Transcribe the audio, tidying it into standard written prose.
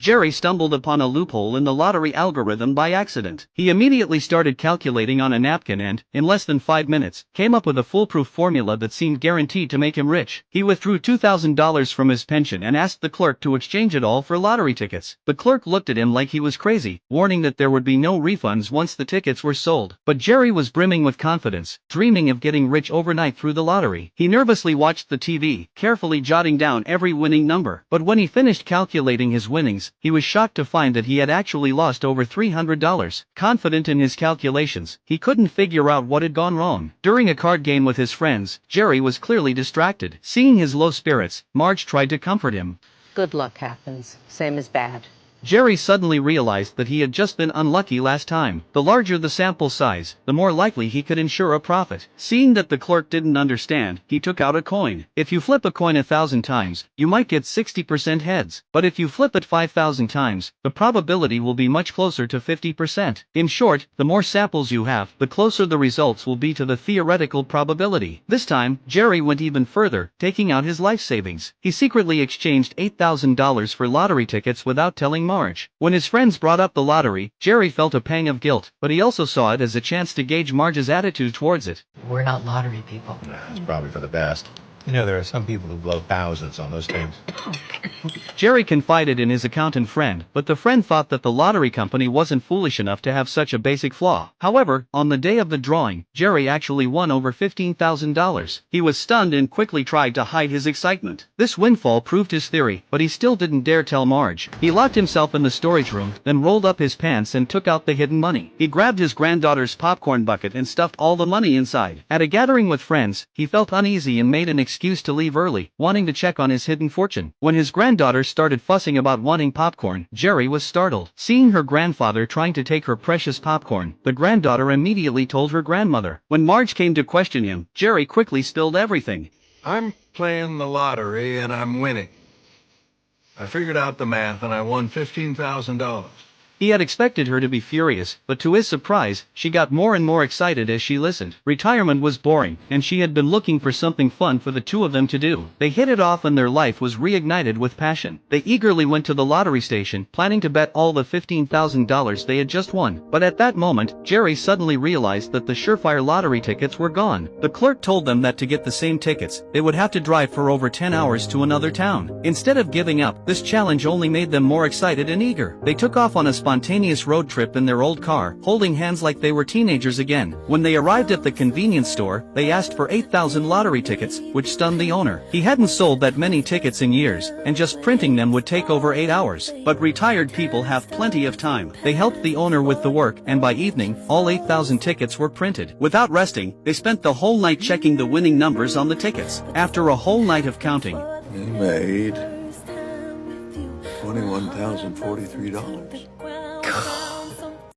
Jerry stumbled upon a loophole in the lottery algorithm by accident. He immediately started calculating on a napkin and, in less than 5 minutes, came up with a foolproof formula that seemed guaranteed to make him rich. He withdrew $2,000 from his pension and asked the clerk to exchange it all for lottery tickets. The clerk looked at him like he was crazy, warning that there would be no refunds once the tickets were sold. But Jerry was brimming with confidence, dreaming of getting rich overnight through the lottery. He nervously watched the TV, carefully jotting down every winning number. But when he finished calculating his winnings, he was shocked to find that he had actually lost over $300. Confident in his calculations, he couldn't figure out what had gone wrong. During a card game with his friends, Jerry was clearly distracted. Seeing his low spirits, Marge tried to comfort him. Good luck happens, same as bad. Jerry suddenly realized that he had just been unlucky last time. The larger the sample size, the more likely he could ensure a profit. Seeing that the clerk didn't understand, he took out a coin. If you flip a coin 1,000 times, you might get 60% heads. But if you flip it 5,000 times, the probability will be much closer to 50%. In short, the more samples you have, the closer the results will be to the theoretical probability. This time, Jerry went even further, taking out his life savings. He secretly exchanged $8,000 for lottery tickets without telling Marge. When his friends brought up the lottery, Jerry felt a pang of guilt, but he also saw it as a chance to gauge Marge's attitude towards it. We're not lottery people. Nah, it's probably for the best. You know, there are some people who blow thousands on those things. Jerry confided in his accountant friend, but the friend thought that the lottery company wasn't foolish enough to have such a basic flaw. However, on the day of the drawing, Jerry actually won over $15,000. He was stunned and quickly tried to hide his excitement. This windfall proved his theory, but he still didn't dare tell Marge. He locked himself in the storage room, then rolled up his pants and took out the hidden money. He grabbed his granddaughter's popcorn bucket and stuffed all the money inside. At a gathering with friends, he felt uneasy and made an excuse to leave early, wanting to check on his hidden fortune. When his granddaughter started fussing about wanting popcorn, Jerry was startled. Seeing her grandfather trying to take her precious popcorn, the granddaughter immediately told her grandmother. When Marge came to question him, Jerry quickly spilled everything. I'm playing the lottery and I'm winning. I figured out the math and I won $15,000. He had expected her to be furious, but to his surprise, she got more and more excited as she listened. Retirement was boring, and she had been looking for something fun for the two of them to do. They hit it off and their life was reignited with passion. They eagerly went to the lottery station, planning to bet all the $15,000 they had just won. But at that moment, Jerry suddenly realized that the Surefire lottery tickets were gone. The clerk told them that to get the same tickets, they would have to drive for over 10 hours to another town. Instead of giving up, this challenge only made them more excited and eager. They took off on a spontaneous road trip in their old car, holding hands like they were teenagers again. When they arrived at the convenience store, they asked for 8,000 lottery tickets, which stunned the owner. He hadn't sold that many tickets in years, and just printing them would take over 8 hours. But retired people have plenty of time. They helped the owner with the work, and by evening, all 8,000 tickets were printed. Without resting, they spent the whole night checking the winning numbers on the tickets. After a whole night of counting, You made $21,043.